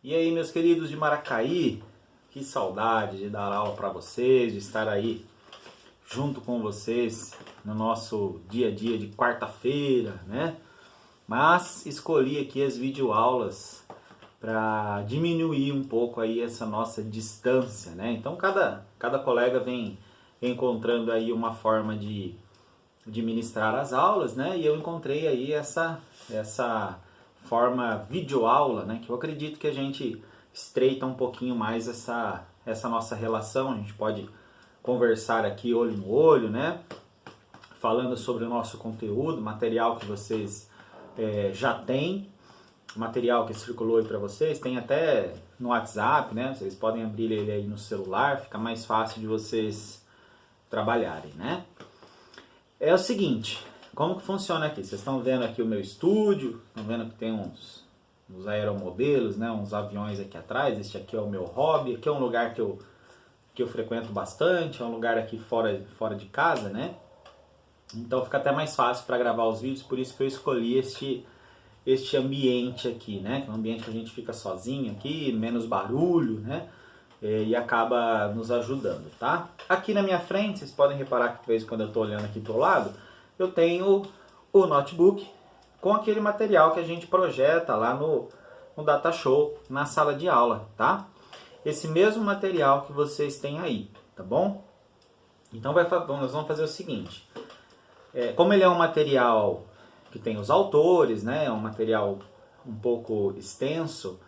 E aí, meus queridos de Maracaí, que saudade de dar aula para vocês, de estar aí junto com vocês no nosso dia a dia de quarta-feira, né? Mas escolhi aqui as videoaulas para diminuir um pouco aí essa nossa distância, né? Então cada colega vem encontrando aí uma forma de ministrar as aulas, né? E eu encontrei aí essa forma videoaula, né? Que eu acredito que a gente estreita um pouquinho mais essa nossa relação. A gente pode conversar aqui olho no olho, né? Falando sobre o nosso conteúdo, material que vocês já têm, material que circulou aí para vocês, tem até no WhatsApp, né? Vocês podem abrir ele aí no celular, fica mais fácil de vocês trabalharem, né? É o seguinte, como que funciona aqui? Vocês estão vendo aqui o meu estúdio, estão vendo que tem uns aeromodelos, né? Uns aviões aqui atrás. Este aqui é o meu hobby, aqui é um lugar que eu frequento bastante, é um lugar aqui fora de casa, né? Então fica até mais fácil para gravar os vídeos, por isso que eu escolhi este ambiente aqui, né? Que é um ambiente que a gente fica sozinho aqui, menos barulho, né? E acaba nos ajudando, tá? Aqui na minha frente, vocês podem reparar que de vez em quando eu estou olhando aqui para o lado, eu tenho o notebook com aquele material que a gente projeta lá no Data Show, na sala de aula, tá? Esse mesmo material que vocês têm aí, tá bom? Então nós vamos fazer o seguinte, como ele é um material que tem os autores, né? É um material um pouco extenso,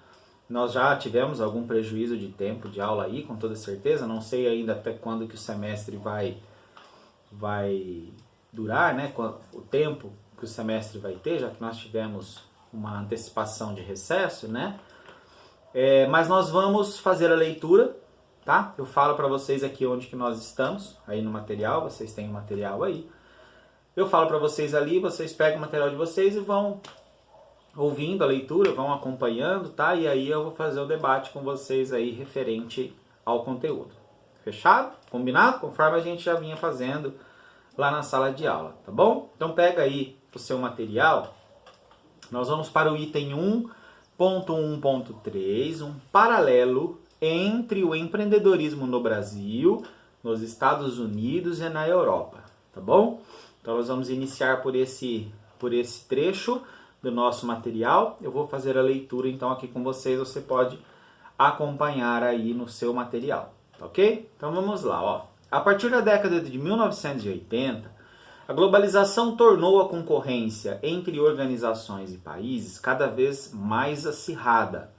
nós já tivemos algum prejuízo de tempo de aula aí, com toda certeza. Não sei ainda até quando que o semestre vai durar, né? O tempo que o semestre vai ter, já que nós tivemos uma antecipação de recesso, né? Mas nós vamos fazer a leitura, tá? Eu falo para vocês aqui onde que nós estamos, aí no material, vocês têm o material aí. Eu falo para vocês ali, vocês pegam o material de vocês e vão ouvindo a leitura, vão acompanhando, tá? E aí eu vou fazer o debate com vocês aí referente ao conteúdo. Fechado? Combinado? Conforme a gente já vinha fazendo lá na sala de aula, tá bom? Então pega aí o seu material. Nós vamos para o item 1.1.3, um paralelo entre o empreendedorismo no Brasil, nos Estados Unidos e na Europa, tá bom? Então nós vamos iniciar por esse trecho do nosso material. Eu vou fazer a leitura então aqui com vocês, você pode acompanhar aí no seu material, tá ok? Então vamos lá, ó. A partir da década de 1980, a globalização tornou a concorrência entre organizações e países cada vez mais acirrada,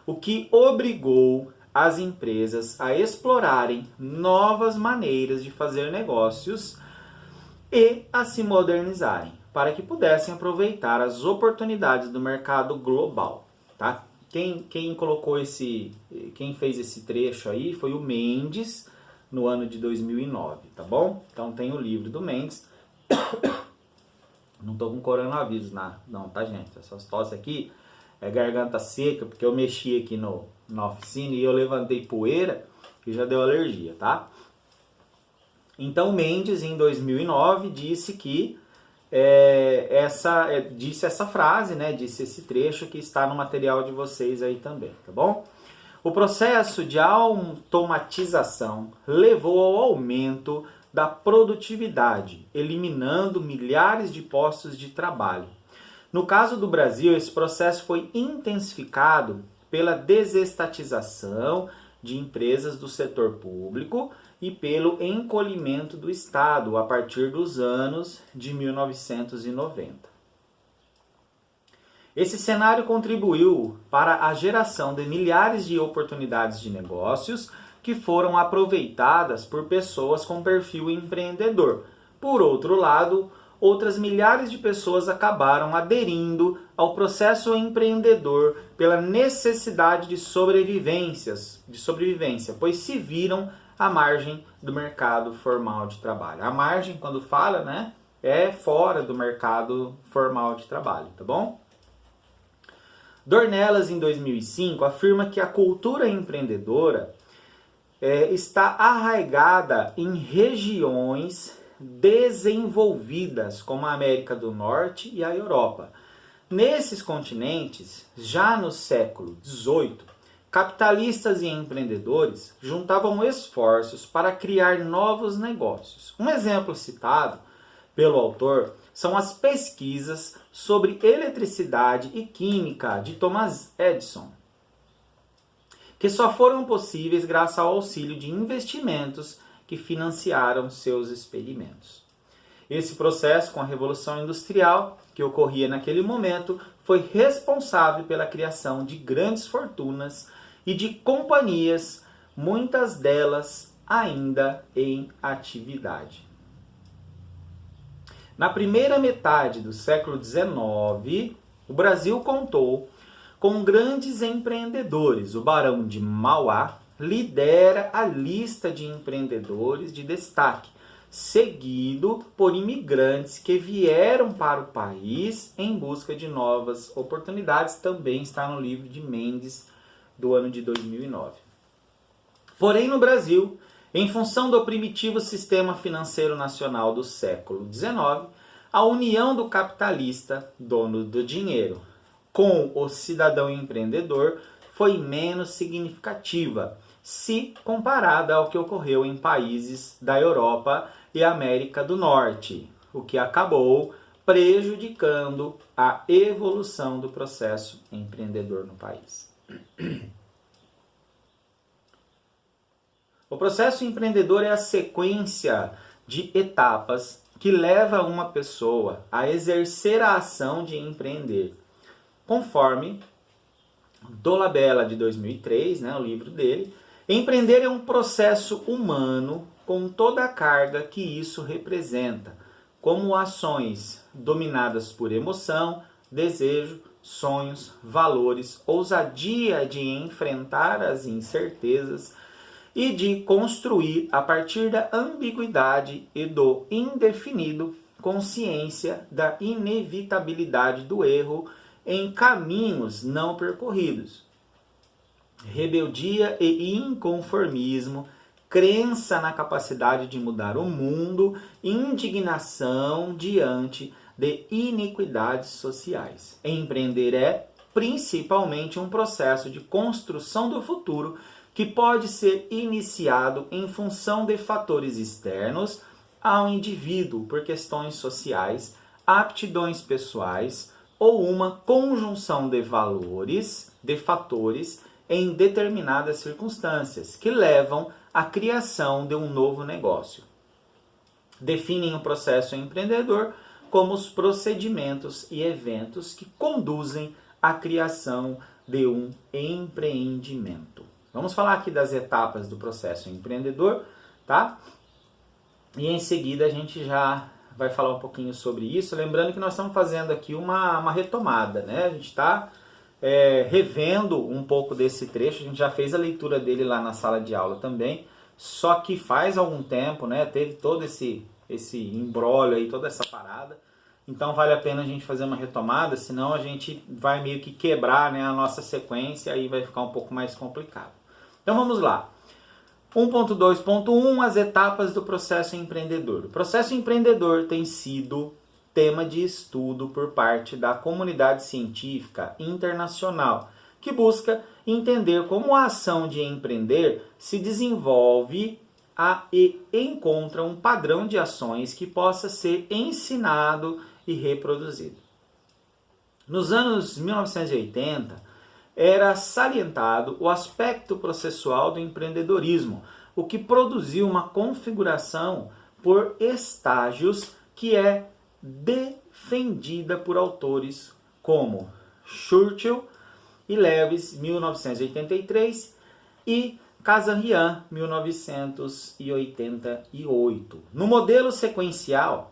o que obrigou as empresas a explorarem novas maneiras de fazer negócios e a se modernizarem, para que pudessem aproveitar as oportunidades do mercado global, tá? Quem fez esse trecho aí foi o Mendes, no ano de 2009, tá bom? Então tem o livro do Mendes. Não tô com coronavírus, não, tá, gente? Essas tosse aqui é garganta seca, porque eu mexi aqui na oficina e eu levantei poeira e já deu alergia, tá? Então Mendes, em 2009, disse essa frase, né? Disse esse trecho que está no material de vocês aí também, tá bom? O processo de automatização levou ao aumento da produtividade, eliminando milhares de postos de trabalho. No caso do Brasil, esse processo foi intensificado pela desestatização de empresas do setor público e pelo encolhimento do Estado a partir dos anos de 1990. Esse cenário contribuiu para a geração de milhares de oportunidades de negócios que foram aproveitadas por pessoas com perfil empreendedor. Por outro lado, outras milhares de pessoas acabaram aderindo ao processo empreendedor pela necessidade de sobrevivência, pois se viram à margem do mercado formal de trabalho. A margem, quando fala, né, é fora do mercado formal de trabalho, tá bom? Dornelas, em 2005, afirma que a cultura empreendedora está arraigada em regiões desenvolvidas, como a América do Norte e a Europa. Nesses continentes, já no século XVIII, capitalistas e empreendedores juntavam esforços para criar novos negócios. Um exemplo citado pelo autor são as pesquisas sobre eletricidade e química de Thomas Edison, que só foram possíveis graças ao auxílio de investimentos que financiaram seus experimentos. Esse processo com a Revolução Industrial, que ocorria naquele momento, foi responsável pela criação de grandes fortunas e de companhias, muitas delas ainda em atividade. Na primeira metade do século XIX, o Brasil contou com grandes empreendedores. O Barão de Mauá lidera a lista de empreendedores de destaque, seguido por imigrantes que vieram para o país em busca de novas oportunidades. Também está no livro de Mendes, do ano de 2009. Porém, no Brasil, em função do primitivo sistema financeiro nacional do século XIX, a união do capitalista, dono do dinheiro, com o cidadão empreendedor foi menos significativa, se comparada ao que ocorreu em países da Europa e América do Norte, o que acabou prejudicando a evolução do processo empreendedor no país. O processo empreendedor é a sequência de etapas que leva uma pessoa a exercer a ação de empreender, conforme Dolabella, de 2003, o livro dele. Empreender é um processo humano com toda a carga que isso representa, como ações dominadas por emoção, desejo, sonhos, valores, ousadia de enfrentar as incertezas e de construir, a partir da ambiguidade e do indefinido, consciência da inevitabilidade do erro em caminhos não percorridos. Rebeldia e inconformismo, crença na capacidade de mudar o mundo, indignação diante de iniquidades sociais. Empreender é, principalmente, um processo de construção do futuro que pode ser iniciado em função de fatores externos ao indivíduo por questões sociais, aptidões pessoais ou uma conjunção de valores, de fatores em determinadas circunstâncias que levam à criação de um novo negócio. Definem o processo empreendedor como os procedimentos e eventos que conduzem à criação de um empreendimento. Vamos falar aqui das etapas do processo empreendedor, tá? E em seguida a gente já vai falar um pouquinho sobre isso. Lembrando que nós estamos fazendo aqui uma retomada, né? A gente está revendo um pouco desse trecho. A gente já fez a leitura dele lá na sala de aula também. Só que faz algum tempo, né? Teve todo esse imbróglio aí, toda essa parada. Então vale a pena a gente fazer uma retomada, senão a gente vai meio que quebrar, né, a nossa sequência e aí vai ficar um pouco mais complicado. Então vamos lá. 1.2.1, as etapas do processo empreendedor. O processo empreendedor tem sido tema de estudo por parte da comunidade científica internacional, que busca entender como a ação de empreender se desenvolve e encontra um padrão de ações que possa ser ensinado e reproduzido. Nos anos 1980, era salientado o aspecto processual do empreendedorismo, o que produziu uma configuração por estágios que é defendida por autores como Churchill e Lewis, 1983, e Kazarian, 1988. No modelo sequencial,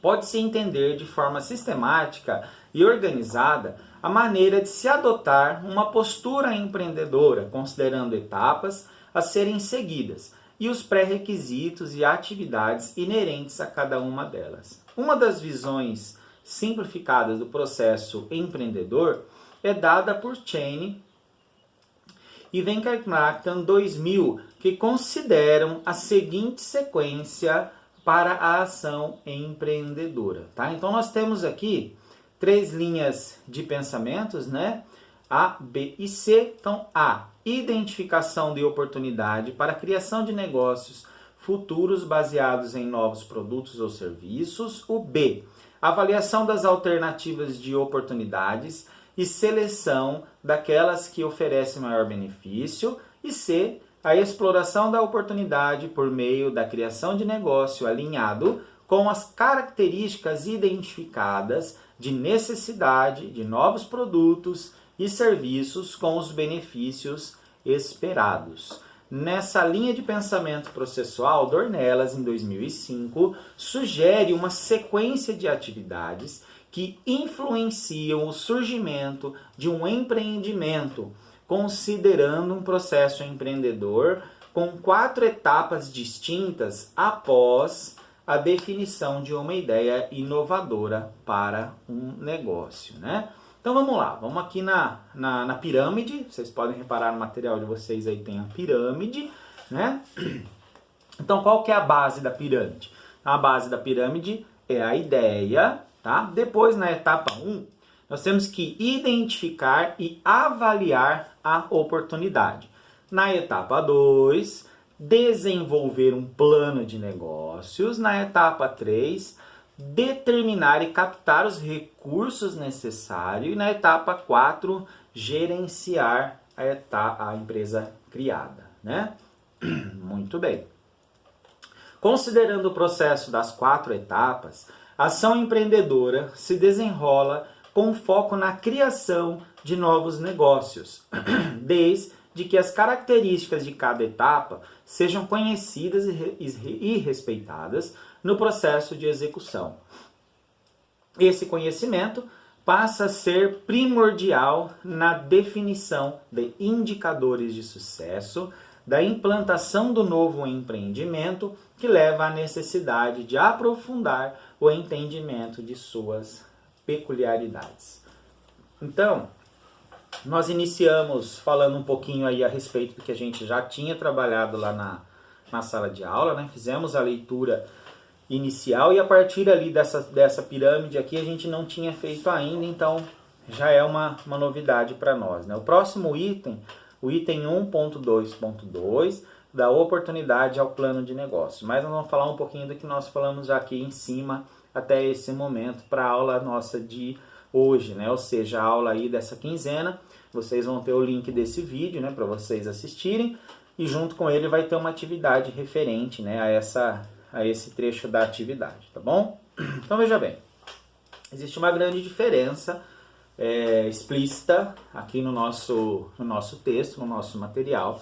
pode-se entender de forma sistemática e organizada a maneira de se adotar uma postura empreendedora, considerando etapas a serem seguidas e os pré-requisitos e atividades inerentes a cada uma delas. Uma das visões simplificadas do processo empreendedor é dada por Cheney e Venkataraman 2000, que consideram a seguinte sequência para a ação empreendedora. Tá? Então nós temos aqui 3 linhas de pensamentos, né? A, B e C. Então, A, identificação de oportunidade para a criação de negócios futuros baseados em novos produtos ou serviços. O B, avaliação das alternativas de oportunidades e seleção daquelas que oferecem maior benefício. E C, a exploração da oportunidade por meio da criação de negócio alinhado com as características identificadas de necessidade de novos produtos e serviços com os benefícios esperados. Nessa linha de pensamento processual, Dornelas, em 2005, sugere uma sequência de atividades que influenciam o surgimento de um empreendimento, considerando um processo empreendedor com 4 etapas distintas após a definição de uma ideia inovadora para um negócio, né? Então vamos lá, vamos aqui na pirâmide. Vocês podem reparar no material de vocês aí tem a pirâmide, né? Então qual que é a base da pirâmide? A base da pirâmide é a ideia, tá? Depois, na etapa 1, nós temos que identificar e avaliar a oportunidade. Na etapa 2, desenvolver um plano de negócios. Na etapa 3, determinar e captar os recursos necessários. E na etapa 4, gerenciar a empresa criada, né? Muito bem. Considerando o processo das 4 etapas, a ação empreendedora se desenrola com foco na criação de novos negócios, desde que as características de cada etapa sejam conhecidas e respeitadas no processo de execução. Esse conhecimento passa a ser primordial na definição de indicadores de sucesso, da implantação do novo empreendimento, que leva à necessidade de aprofundar o entendimento de suas peculiaridades. Então, nós iniciamos falando um pouquinho aí a respeito do que a gente já tinha trabalhado lá na sala de aula, né? Fizemos a leitura inicial e a partir ali dessa pirâmide aqui a gente não tinha feito ainda, então já é uma novidade para nós, né? O próximo item, o item 1.2.2, dá oportunidade ao plano de negócio. Mas nós vamos falar um pouquinho do que nós falamos aqui em cima até esse momento para a aula nossa de hoje, né? Ou seja, a aula aí dessa quinzena, vocês vão ter o link desse vídeo, né, para vocês assistirem, e junto com ele vai ter uma atividade referente, né, a esse trecho da atividade, tá bom? Então veja bem, existe uma grande diferença explícita aqui no nosso texto, no nosso material,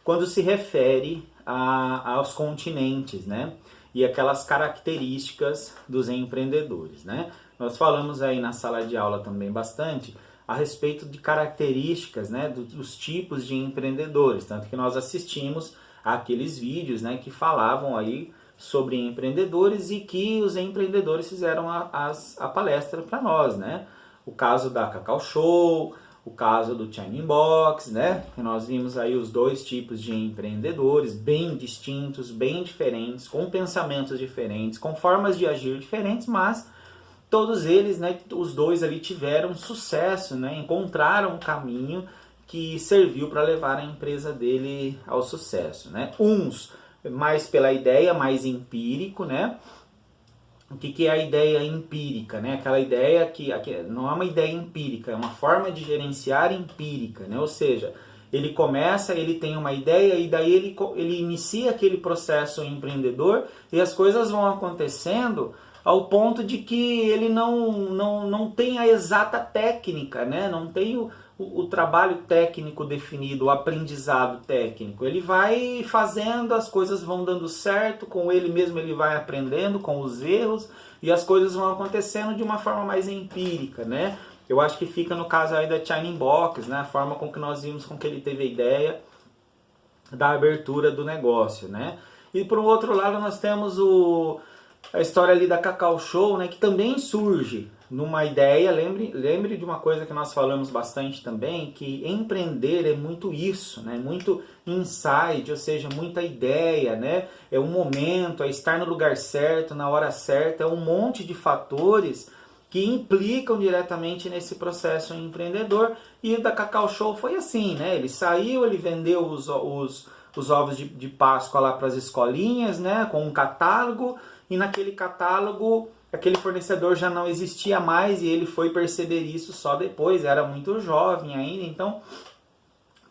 quando se refere aos continentes, né? E aquelas características dos empreendedores, né? Nós falamos aí na sala de aula também bastante a respeito de características, né, dos tipos de empreendedores, tanto que nós assistimos àqueles vídeos, né, que falavam aí sobre empreendedores e que os empreendedores fizeram a palestra para nós, né? O caso da Cacau Show, o caso do Shining Box, né? Que nós vimos aí os 2 tipos de empreendedores bem distintos, bem diferentes, com pensamentos diferentes, com formas de agir diferentes, mas todos eles, né, os 2 ali tiveram sucesso, né? Encontraram um caminho que serviu para levar a empresa dele ao sucesso, né? Uns mais pela ideia, mais empírico, né? O que é a ideia empírica, né? Aquela ideia que não é uma ideia empírica, é uma forma de gerenciar empírica, né? Ou seja, ele começa, ele tem uma ideia e daí ele inicia aquele processo empreendedor e as coisas vão acontecendo ao ponto de que ele não tem a exata técnica, né? Não tem o trabalho técnico definido, o aprendizado técnico. Ele vai fazendo, as coisas vão dando certo, com ele mesmo ele vai aprendendo com os erros e as coisas vão acontecendo de uma forma mais empírica, né? Eu acho que fica no caso aí da Shining Box, né? A forma com que nós vimos com que ele teve a ideia da abertura do negócio, né? E por um outro lado nós temos a história ali da Cacau Show, né, que também surge numa ideia. Lembre de uma coisa que nós falamos bastante também, que empreender é muito isso, né, muito insight, ou seja, muita ideia, né, é um momento, é estar no lugar certo, na hora certa, é um monte de fatores que implicam diretamente nesse processo empreendedor. E o da Cacau Show foi assim, né? Ele saiu, ele vendeu os ovos de Páscoa lá para as escolinhas, né? Com um catálogo, e naquele catálogo aquele fornecedor já não existia mais e ele foi perceber isso só depois, era muito jovem ainda, então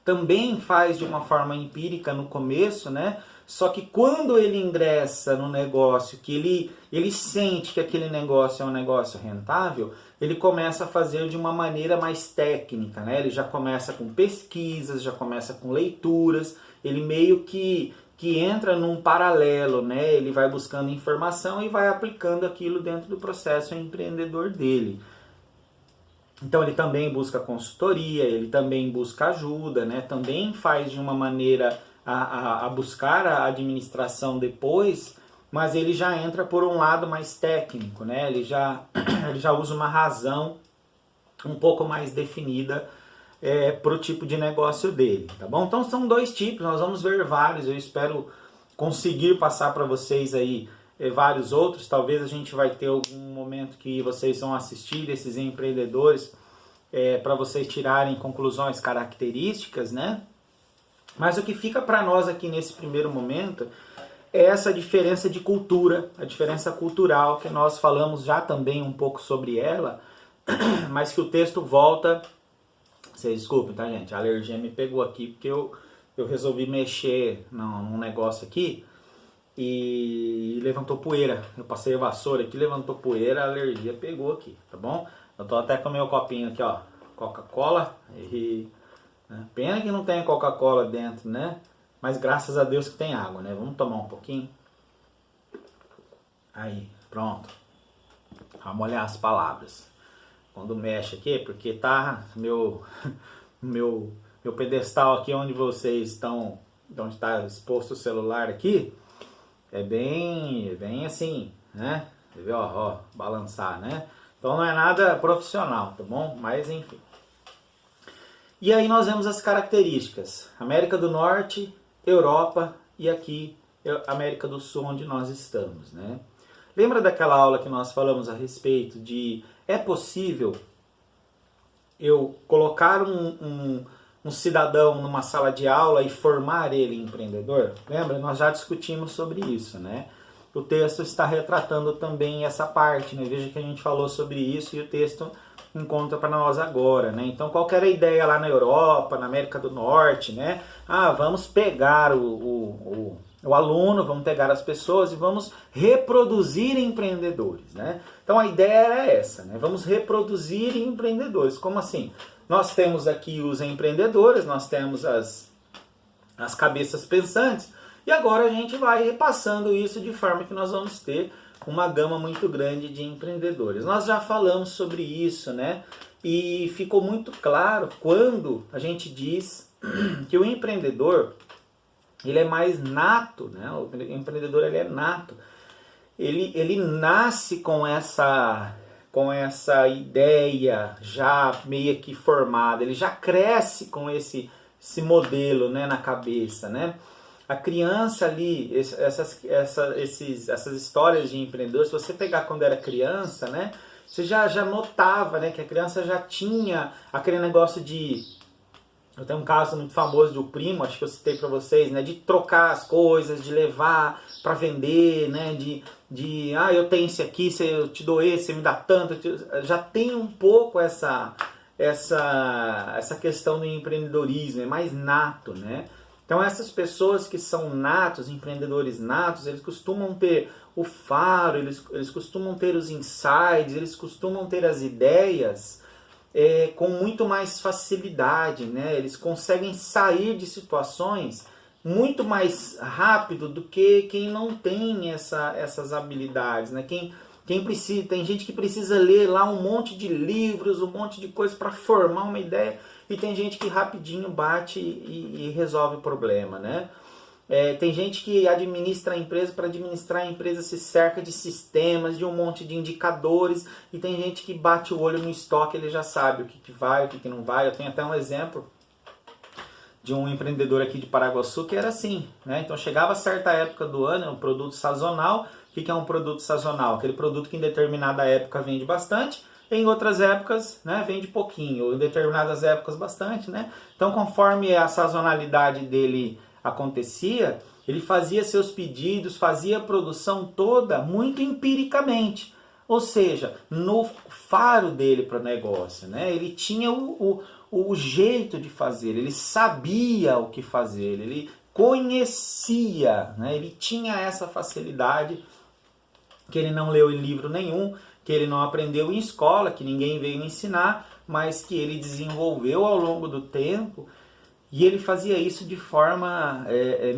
também faz de uma forma empírica no começo, né? Só que quando ele ingressa no negócio, que ele sente que aquele negócio é um negócio rentável, ele começa a fazer de uma maneira mais técnica, né? Ele já começa com pesquisas, já começa com leituras, ele meio que entra num paralelo, né? Ele vai buscando informação e vai aplicando aquilo dentro do processo empreendedor dele. Então ele também busca consultoria, ele também busca ajuda, né? Também faz de uma maneira a buscar a administração depois, mas ele já entra por um lado mais técnico, né? Ele já usa uma razão um pouco mais definida para o tipo de negócio dele, tá bom? Então são dois tipos, nós vamos ver vários, eu espero conseguir passar para vocês aí vários outros, talvez a gente vai ter algum momento que vocês vão assistir esses empreendedores para vocês tirarem conclusões características, né? Mas o que fica para nós aqui nesse primeiro momento é essa diferença de cultura, a diferença cultural, que nós falamos já também um pouco sobre ela, mas que o texto volta. Vocês desculpem, tá, gente? A alergia me pegou aqui porque eu resolvi mexer num negócio aqui e levantou poeira. Eu passei a vassoura aqui, levantou poeira, a alergia pegou aqui, tá bom? Eu tô até com o meu copinho aqui, ó, Coca-Cola. Pena que não tem Coca-Cola dentro, né? Mas graças a Deus que tem água, né? Vamos tomar um pouquinho. Aí, pronto. Vamos olhar as palavras. Quando mexe aqui, porque tá meu pedestal aqui onde vocês estão, onde está exposto o celular aqui, é bem assim, né? Você vê, ó, balançar, né? Então não é nada profissional, tá bom? Mas enfim. E aí nós vemos as características: América do Norte, Europa e aqui América do Sul, onde nós estamos, né? Lembra daquela aula que nós falamos a respeito de é possível eu colocar um cidadão numa sala de aula e formar ele empreendedor? Lembra? Nós já discutimos sobre isso, né? O texto está retratando também essa parte, né? Veja que a gente falou sobre isso e o texto encontra para nós agora, né? Então, qual que era a ideia lá na Europa, na América do Norte, né? Vamos pegar o aluno, vamos pegar as pessoas e vamos reproduzir empreendedores, né? Então a ideia era essa, né? Vamos reproduzir empreendedores. Como assim? Nós temos aqui os empreendedores, nós temos as cabeças pensantes, e agora a gente vai repassando isso de forma que nós vamos ter uma gama muito grande de empreendedores. Nós já falamos sobre isso, né? E ficou muito claro quando a gente diz que o empreendedor, ele é mais nato, né? O empreendedor, ele é nato. Ele nasce com essa ideia já meio que formada, ele já cresce com esse modelo, né, na cabeça, né? A criança ali, essas histórias de empreendedores, se você pegar quando era criança, né, você já notava, né, que a criança já tinha aquele negócio de... Eu tenho um caso muito famoso de um primo, acho que eu citei para vocês, né, de trocar as coisas, de levar para vender, né, eu tenho esse aqui, eu te dou esse, você me dá tanto. Já tem um pouco essa questão do empreendedorismo, é mais nato, né? Então essas pessoas que são natos, empreendedores natos, eles costumam ter o faro, eles costumam ter os insights, eles costumam ter as ideias com muito mais facilidade, né? Eles conseguem sair de situações muito mais rápido do que quem não tem essas habilidades, né? Quem precisa, tem gente que precisa ler lá um monte de livros, um monte de coisa para formar uma ideia, e tem gente que rapidinho bate e resolve o problema, né? Tem gente que administra a empresa, para administrar a empresa se cerca de sistemas, de um monte de indicadores, e tem gente que bate o olho no estoque, ele já sabe o que vai, o que não vai. Eu tenho até um exemplo de um empreendedor aqui de Paraguaçu que era assim, né? Então chegava certa época do ano, um produto sazonal. O que é um produto sazonal? Aquele produto que em determinada época vende bastante, em outras épocas, né, vende pouquinho, ou em determinadas épocas bastante, né? Então, conforme a sazonalidade dele acontecia, ele fazia seus pedidos, fazia a produção toda muito empiricamente. Ou seja, no faro dele para o negócio, né? Ele tinha o jeito de fazer, ele sabia o que fazer, ele conhecia, né? Ele tinha essa facilidade que ele não leu em livro nenhum, que ele não aprendeu em escola, que ninguém veio ensinar, mas que ele desenvolveu ao longo do tempo, e ele fazia isso de forma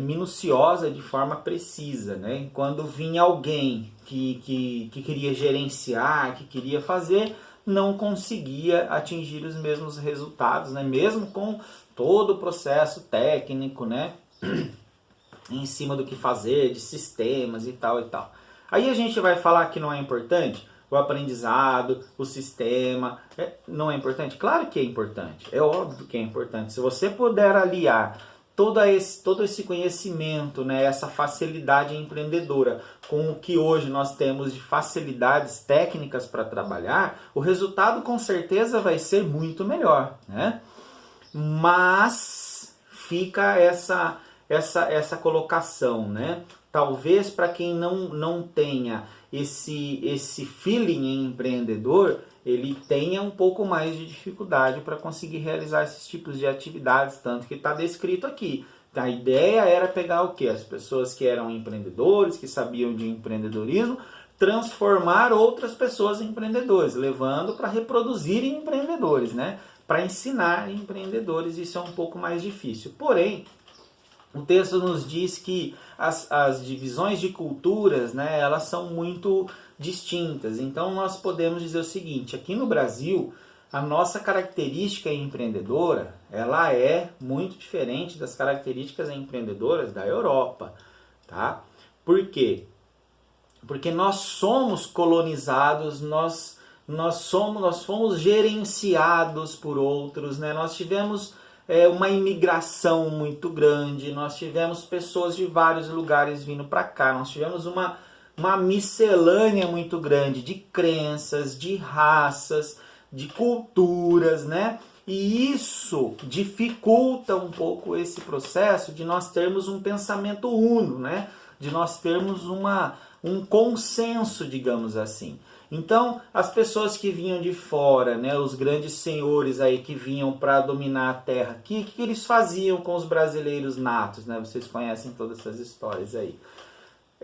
minuciosa, de forma precisa, né? Quando vinha alguém que queria gerenciar, que queria fazer, não conseguia atingir os mesmos resultados, né? Mesmo com todo o processo técnico, né? Em cima do que fazer, de sistemas e tal e tal. Aí a gente vai falar que não é importante o aprendizado, o sistema. Não é importante? Claro que é importante. É óbvio que é importante. Se você puder aliar todo esse conhecimento, né, essa facilidade empreendedora com o que hoje nós temos de facilidades técnicas para trabalhar, o resultado com certeza vai ser muito melhor, né? Mas fica essa colocação, né? Talvez para quem não tenha esse feeling empreendedor, ele tenha um pouco mais de dificuldade para conseguir realizar esses tipos de atividades, tanto que está descrito aqui. A ideia era pegar o quê? As pessoas que eram empreendedores, que sabiam de empreendedorismo, transformar outras pessoas em empreendedores, levando para reproduzirem empreendedores, né? Para ensinar empreendedores, isso é um pouco mais difícil. Porém, o texto nos diz que as divisões de culturas, né, elas são muito distintas. Então, nós podemos dizer o seguinte, aqui no Brasil, a nossa característica empreendedora, ela é muito diferente das características empreendedoras da Europa, tá? Por quê? Porque nós somos colonizados, nós fomos gerenciados por outros, né? Nós tivemos uma imigração muito grande, nós tivemos pessoas de vários lugares vindo para cá, nós tivemos uma miscelânea muito grande de crenças, de raças, de culturas, né? E isso dificulta um pouco esse processo de nós termos um pensamento uno, né? De nós termos um consenso, digamos assim. Então, as pessoas que vinham de fora, né, os grandes senhores aí que vinham para dominar a terra aqui, o que eles faziam com os brasileiros natos, né? Vocês conhecem todas essas histórias aí.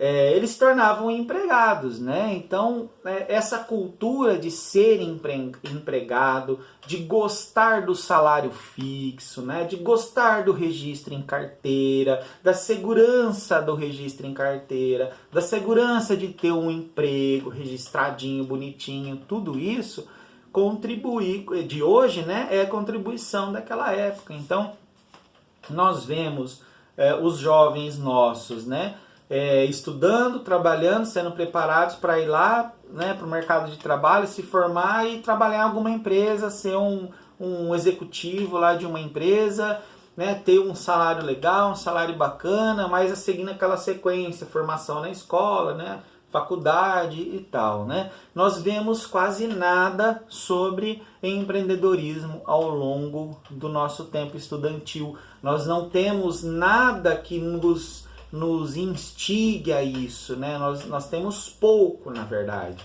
Eles se tornavam empregados, né? Então, essa cultura de ser empregado, de gostar do salário fixo, né? De gostar do registro em carteira, da segurança do registro em carteira, da segurança de ter um emprego registradinho, bonitinho, tudo isso de hoje, né? É contribuição daquela época. Então, nós vemos os jovens nossos, né? Estudando, trabalhando, sendo preparados para ir lá, né, para o mercado de trabalho, se formar e trabalhar em alguma empresa, ser um executivo lá de uma empresa, né, ter um salário legal, um salário bacana, mas seguindo aquela sequência, formação na escola, né, faculdade e tal, né? Nós vemos quase nada sobre empreendedorismo ao longo do nosso tempo estudantil. Nós não temos nada que nos instigue a isso, né? Nós temos pouco, na verdade.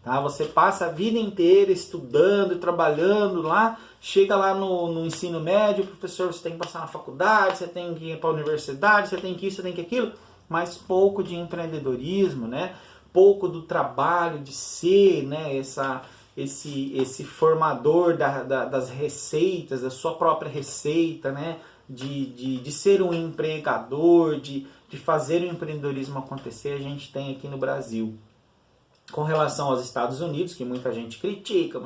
Tá? Você passa a vida inteira estudando e trabalhando lá, chega lá no ensino médio, professor, você tem que passar na faculdade, você tem que ir para a universidade, você tem que isso, você tem que aquilo, mas pouco de empreendedorismo, né? Pouco do trabalho de ser, né? Esse formador das receitas, da sua própria receita, né? De ser um empregador, de fazer o empreendedorismo acontecer, a gente tem aqui no Brasil. Com relação aos Estados Unidos, que muita gente critica,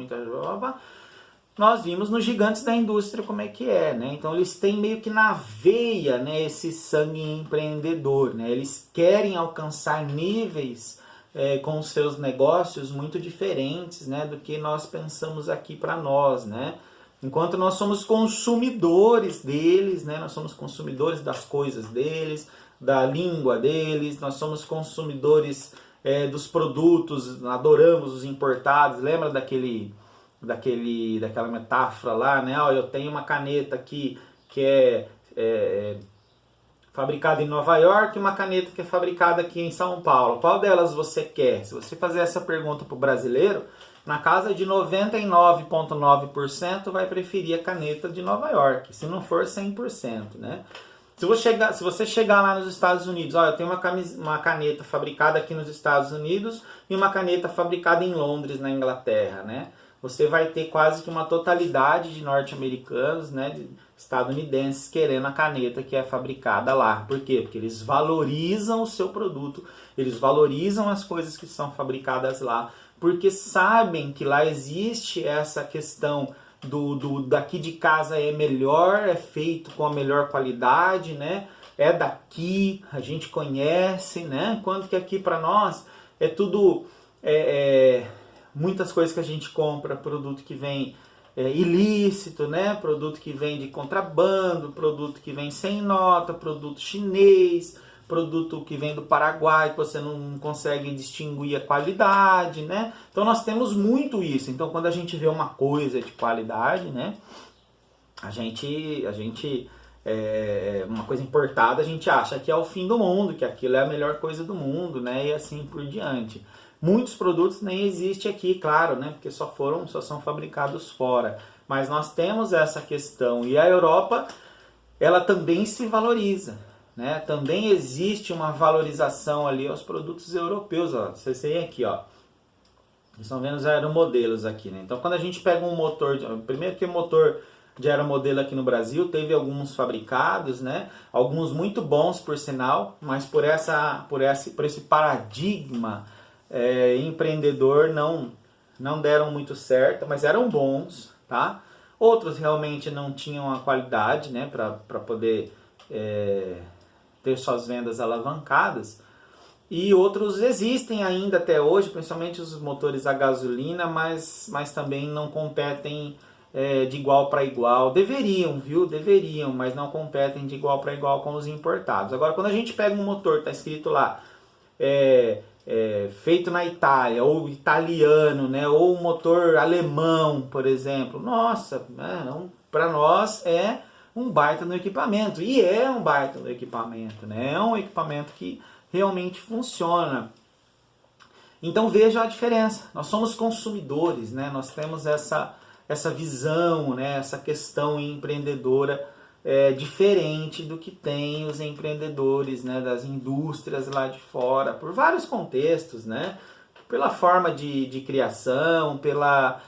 nós vimos nos gigantes da indústria como é que é, né? Então eles têm meio que na veia, né, esse sangue empreendedor, né? Eles querem alcançar níveis com os seus negócios muito diferentes, né, do que nós pensamos aqui para nós, né? Enquanto nós somos consumidores deles, né? Nós somos consumidores das coisas deles, da língua deles, nós somos consumidores dos produtos, adoramos os importados. Lembra daquela metáfora lá, né? Ó, eu tenho uma caneta aqui que é fabricada em Nova York e uma caneta que é fabricada aqui em São Paulo. Qual delas você quer? Se você fazer essa pergunta para o brasileiro, na casa de 99,9% vai preferir a caneta de Nova York, se não for 100%, né? Se você chegar lá nos Estados Unidos, ó, eu tenho uma caneta fabricada aqui nos Estados Unidos e uma caneta fabricada em Londres, na Inglaterra, né? Você vai ter quase que uma totalidade de norte-americanos, né, de estadunidenses, querendo a caneta que é fabricada lá. Por quê? Porque eles valorizam o seu produto, eles valorizam as coisas que são fabricadas lá, porque sabem que lá existe essa questão daqui de casa é melhor, é feito com a melhor qualidade, né? É daqui, a gente conhece, né? Enquanto que aqui para nós é tudo... muitas coisas que a gente compra, produto que vem ilícito, né? Produto que vem de contrabando, produto que vem sem nota, produto chinês, produto que vem do Paraguai, que você não consegue distinguir a qualidade, né? Então nós temos muito isso. Então quando a gente vê uma coisa de qualidade, né? Uma coisa importada, a gente acha que é o fim do mundo, que aquilo é a melhor coisa do mundo, né? E assim por diante. Muitos produtos nem existem aqui, claro, né? Porque só são fabricados fora. Mas nós temos essa questão. E a Europa, ela também se valoriza, né? Também existe uma valorização ali aos produtos europeus. Ó. Vocês veem aqui, ó. Vocês estão vendo os aeromodelos aqui, né? Então, quando a gente pega um motor... Primeiro que o motor de aeromodelo aqui no Brasil, teve alguns fabricados, né? Alguns muito bons, por sinal, mas por esse paradigma empreendedor não deram muito certo, mas eram bons, tá? Outros realmente não tinham a qualidade, né? Para poder ter suas vendas alavancadas. E outros existem ainda até hoje, principalmente os motores a gasolina, mas também não competem de igual para igual. Deveriam, viu? Deveriam, mas não competem de igual para igual com os importados. Agora, quando a gente pega um motor, tá escrito lá, feito na Itália, ou italiano, né? Ou um motor alemão, por exemplo. Nossa, para nós é um baita no equipamento. E é um baita no equipamento, né? É um equipamento que realmente funciona. Então veja a diferença. Nós somos consumidores, né? Nós temos essa visão, né? Essa questão empreendedora diferente do que tem os empreendedores, né? Das indústrias lá de fora, por vários contextos, né? Pela forma de criação, pela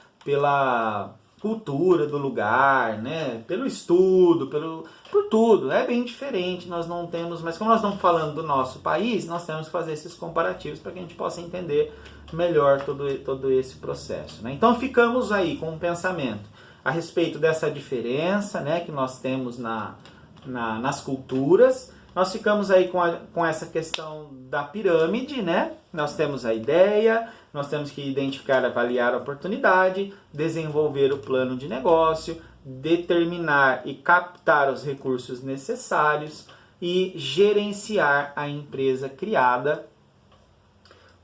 cultura do lugar, né? Pelo estudo, por tudo. É bem diferente, nós não temos, mas como nós estamos falando do nosso país, nós temos que fazer esses comparativos para que a gente possa entender melhor todo esse processo, né? Então ficamos aí com um pensamento a respeito dessa diferença, né, que nós temos nas culturas. Nós ficamos aí com essa questão da pirâmide, né? Nós temos a ideia, nós temos que identificar, avaliar a oportunidade, desenvolver o plano de negócio, determinar e captar os recursos necessários e gerenciar a empresa criada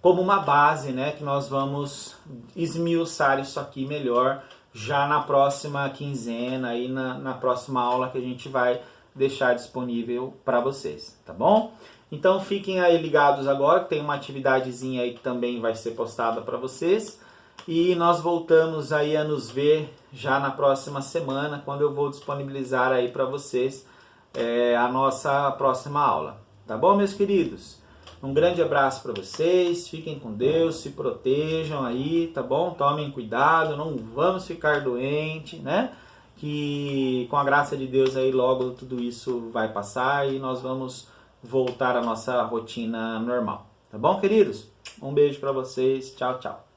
como uma base, né? Que nós vamos esmiuçar isso aqui melhor já na próxima quinzena, aí na próxima aula que a gente vai deixar disponível para vocês, tá bom? Então fiquem aí ligados agora, que tem uma atividadezinha aí que também vai ser postada para vocês. E nós voltamos aí a nos ver já na próxima semana, quando eu vou disponibilizar aí para vocês a nossa próxima aula. Tá bom, meus queridos? Um grande abraço para vocês, fiquem com Deus, se protejam aí, tá bom? Tomem cuidado, não vamos ficar doentes, né? Que com a graça de Deus aí logo tudo isso vai passar e nós vamos voltar à nossa rotina normal. Tá bom, queridos? Um beijo para vocês, tchau, tchau.